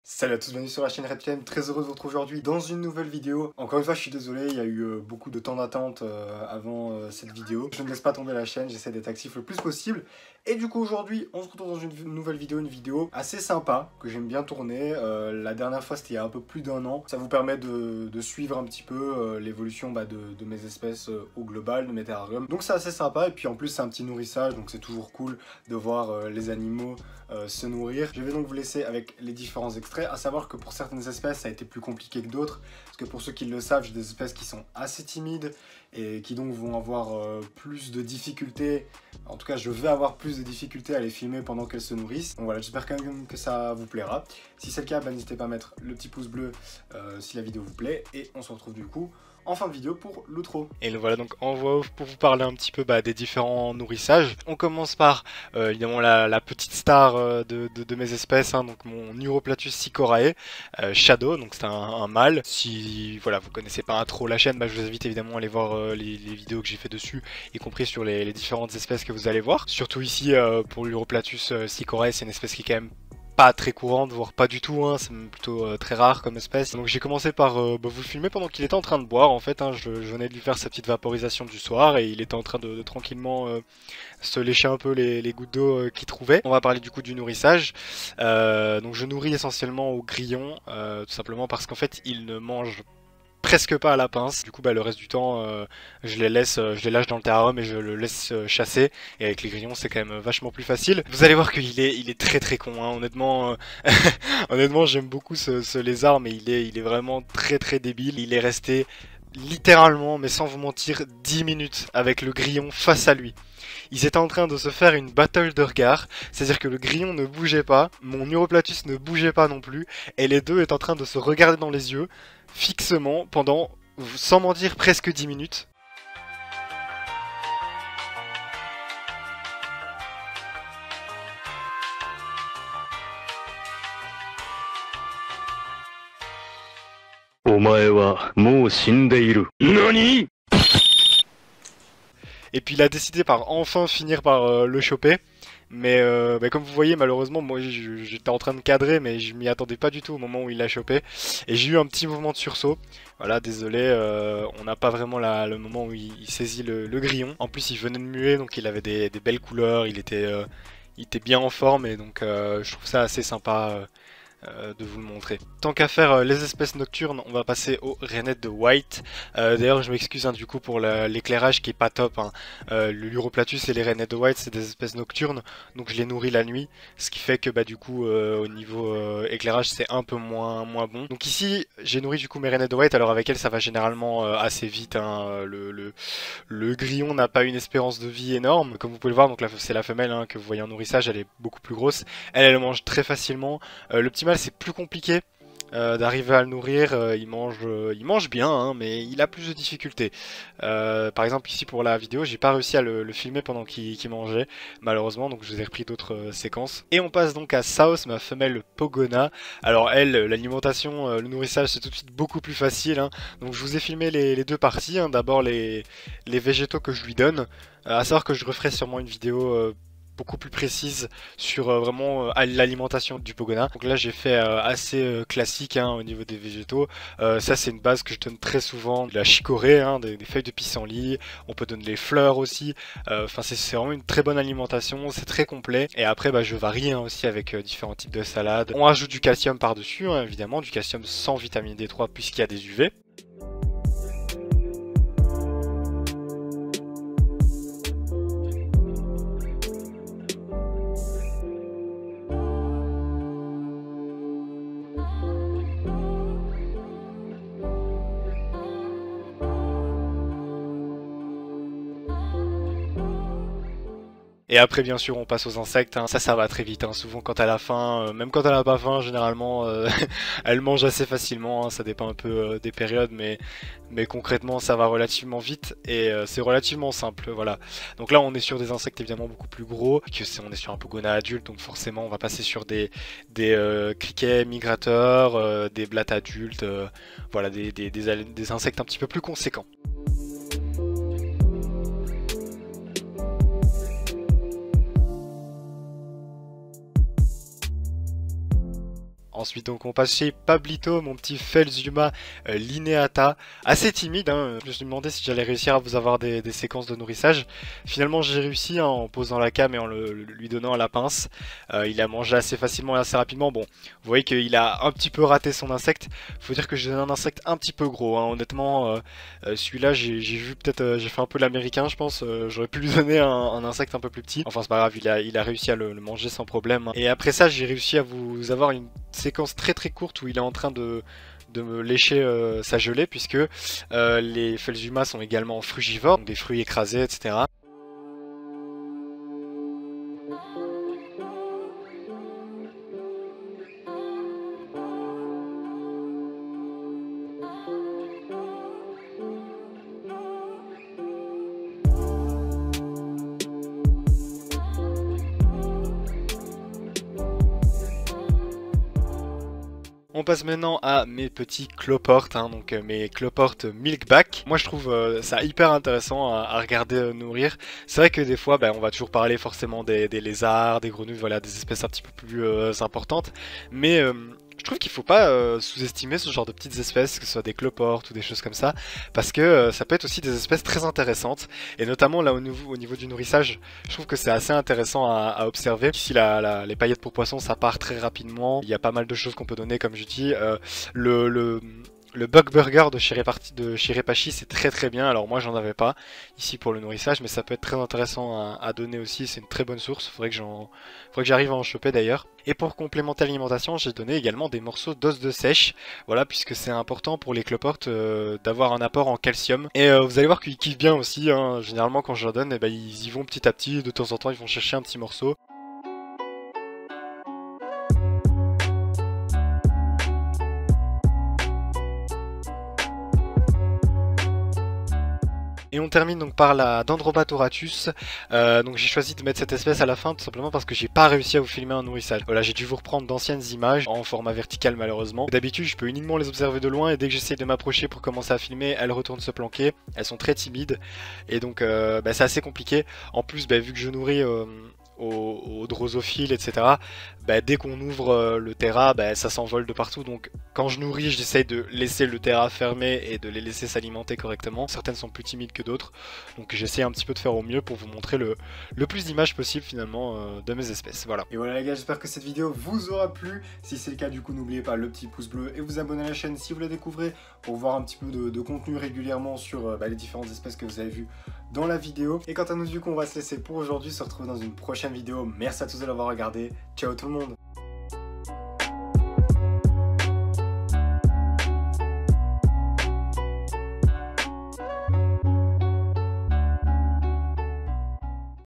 Salut à tous, bienvenue sur la chaîne Redcam, très heureux de vous retrouver aujourd'hui dans une nouvelle vidéo. Encore une fois je suis désolé, il y a eu beaucoup de temps d'attente avant cette vidéo. Je ne laisse pas tomber la chaîne, j'essaie d'être actif le plus possible. Et du coup aujourd'hui on se retrouve dans une nouvelle vidéo, une vidéo assez sympa que j'aime bien tourner. La dernière fois c'était il y a un peu plus d'un an. Ça vous permet de suivre un petit peu l'évolution de mes espèces au global, de mes terrariums. Donc c'est assez sympa et puis en plus c'est un petit nourrissage, donc c'est toujours cool de voir les animaux se nourrir. Je vais donc vous laisser avec les différents extraits, à savoir que pour certaines espèces ça a été plus compliqué que d'autres, parce que pour ceux qui le savent, j'ai des espèces qui sont assez timides et qui donc vont avoir plus de difficultés, en tout cas je vais avoir plus de difficultés à les filmer pendant qu'elles se nourrissent. Donc voilà, j'espère quand même que ça vous plaira. Si c'est le cas, n'hésitez pas à mettre le petit pouce bleu si la vidéo vous plaît, et on se retrouve du coup en fin de vidéo pour l'outro. Et le voilà donc en voix off pour vous parler un petit peu des différents nourrissages. On commence par évidemment la petite star de mes espèces, hein, donc mon Neuroplatus sycorae Shadow, donc c'est un mâle. Si voilà, vous connaissez pas trop la chaîne, je vous invite évidemment à aller voir les vidéos que j'ai fait dessus, y compris sur les différentes espèces que vous allez voir. Surtout ici pour l'Europlatus sycorae, c'est une espèce qui est quand même pas très courante, voire pas du tout, hein, c'est plutôt très rare comme espèce. Donc j'ai commencé par vous le filmer pendant qu'il était en train de boire, en fait, hein, je venais de lui faire sa petite vaporisation du soir et il était en train de tranquillement se lécher un peu les gouttes d'eau qu'il trouvait. On va parler du coup du nourrissage. Donc je nourris essentiellement au grillon, tout simplement parce qu'en fait il ne mange presque pas à la pince. Du coup le reste du temps je les lâche dans le terrarium et je le laisse chasser, et avec les grillons c'est quand même vachement plus facile. Vous allez voir qu'il est très très con, hein. Honnêtement honnêtement j'aime beaucoup ce lézard, mais il est vraiment très très débile. Il est resté littéralement, mais sans vous mentir, 10 minutes avec le grillon face à lui. Ils étaient en train de se faire une battle de regard, c'est-à-dire que le grillon ne bougeait pas, mon Neuroplatus ne bougeait pas non plus, et les deux étaient en train de se regarder dans les yeux, fixement, pendant, sans mentir, presque 10 minutes. NANI? Et puis il a décidé par enfin finir par le choper. Mais comme vous voyez, malheureusement, moi j'étais en train de cadrer, mais je m'y attendais pas du tout au moment où il l'a chopé. Et j'ai eu un petit mouvement de sursaut. Voilà, désolé, on n'a pas vraiment le moment où il saisit le grillon. En plus, il venait de muer, donc il avait des belles couleurs, il était bien en forme, et donc je trouve ça assez sympa de vous le montrer. Tant qu'à faire les espèces nocturnes, on va passer aux rainettes de White. D'ailleurs je m'excuse du coup pour l'éclairage qui est pas top, hein. Le Luroplatus et les rainettes de White c'est des espèces nocturnes, donc je les nourris la nuit, ce qui fait que du coup au niveau éclairage c'est un peu moins bon. Donc ici j'ai nourri du coup mes rainettes de White, alors avec elles ça va généralement assez vite, hein. Le grillon n'a pas une espérance de vie énorme, comme vous pouvez le voir, donc là c'est la femelle, hein, que vous voyez en nourrissage, elle est beaucoup plus grosse, elle mange très facilement. Le petit mâle c'est plus compliqué d'arriver à le nourrir, il mange bien, hein, mais il a plus de difficultés. Par exemple ici pour la vidéo j'ai pas réussi à le filmer pendant qu'il mangeait, malheureusement, donc je vous ai repris d'autres séquences. Et on passe donc à South, ma femelle Pogona. Alors elle, l'alimentation, le nourrissage c'est tout de suite beaucoup plus facile, hein. Donc je vous ai filmé les deux parties, hein. D'abord les végétaux que je lui donne, à savoir que je referai sûrement une vidéo beaucoup plus précise sur vraiment l'alimentation du Pogona. Donc là j'ai fait assez classique, hein, au niveau des végétaux. Ça c'est une base que je donne très souvent, de la chicorée, hein, des feuilles de pissenlit, on peut donner les fleurs aussi. Enfin c'est vraiment une très bonne alimentation, c'est très complet. Et après je varie, hein, aussi avec différents types de salades. On rajoute du calcium par dessus, hein, évidemment, du calcium sans vitamine D3 puisqu'il y a des UV. Et après bien sûr on passe aux insectes, hein. Ça va très vite, hein. Souvent quand elle a faim, même quand elle a pas faim généralement, elle mange assez facilement, hein. Ça dépend un peu des périodes, mais concrètement ça va relativement vite, et c'est relativement simple, voilà. Donc là on est sur des insectes évidemment beaucoup plus gros, on est sur un Pogona adulte, donc forcément on va passer sur des criquets migrateurs, des blattes adultes, voilà, des insectes un petit peu plus conséquents. Ensuite donc on passe chez Pablito, mon petit Felzuma lineata, assez timide, hein. Je me suis demandé si j'allais réussir à vous avoir des séquences de nourrissage. Finalement j'ai réussi, hein, en posant la cam et en lui donnant à la pince. Il a mangé assez facilement et assez rapidement. Bon, vous voyez qu'il a un petit peu raté son insecte. Faut dire que j'ai donné un insecte un petit peu gros, hein. Honnêtement, celui-là j'ai vu peut-être, j'ai fait un peu l'américain je pense. J'aurais pu lui donner un insecte un peu plus petit. Enfin c'est pas grave, il a réussi à le manger sans problème. Et après ça j'ai réussi à vous avoir une séquence très très courte où il est en train de me lécher sa gelée, puisque les Felzuma sont également frugivores, donc des fruits écrasés, etc. On passe maintenant à mes petits cloportes, hein, donc mes cloportes milkback. Moi je trouve ça hyper intéressant à regarder nourrir. C'est vrai que des fois on va toujours parler forcément des lézards, des grenouilles, voilà, des espèces un petit peu plus importantes. Mais je trouve qu'il faut pas sous-estimer ce genre de petites espèces, que ce soit des cloportes ou des choses comme ça, parce que ça peut être aussi des espèces très intéressantes, et notamment là au niveau du nourrissage, je trouve que c'est assez intéressant à observer. Ici les paillettes pour poissons ça part très rapidement, il y a pas mal de choses qu'on peut donner comme je dis, le bug burger de Shiraipachi c'est très très bien, alors moi j'en avais pas ici pour le nourrissage, mais ça peut être très intéressant à donner aussi, c'est une très bonne source, faudrait que j'arrive à en choper d'ailleurs. Et pour complémenter l'alimentation, j'ai donné également des morceaux d'os de sèche, voilà, puisque c'est important pour les cloportes d'avoir un apport en calcium. Et vous allez voir qu'ils kiffent bien aussi, hein. Généralement quand je leur donne, ils y vont petit à petit, de temps en temps ils vont chercher un petit morceau. Et on termine donc par la Dendrobatoratus. Donc j'ai choisi de mettre cette espèce à la fin tout simplement parce que j'ai pas réussi à vous filmer un nourrissage. Voilà, j'ai dû vous reprendre d'anciennes images en format vertical malheureusement. D'habitude je peux uniquement les observer de loin et dès que j'essaie de m'approcher pour commencer à filmer, elles retournent se planquer. Elles sont très timides et donc c'est assez compliqué. En plus vu que je nourris aux drosophiles, etc. Dès qu'on ouvre le terra, ça s'envole de partout. Donc quand je nourris, j'essaye de laisser le terra fermé et de les laisser s'alimenter correctement. Certaines sont plus timides que d'autres, donc j'essaie un petit peu de faire au mieux pour vous montrer le plus d'images possible finalement de mes espèces. Voilà. Et voilà les gars, j'espère que cette vidéo vous aura plu. Si c'est le cas, du coup n'oubliez pas le petit pouce bleu et vous abonner à la chaîne si vous la découvrez pour voir un petit peu de contenu régulièrement sur les différentes espèces que vous avez vues dans la vidéo. Et quant à nous, du coup on va se laisser pour aujourd'hui, se retrouver dans une prochaine vidéo. Merci à tous de l'avoir regardé, ciao tout le monde.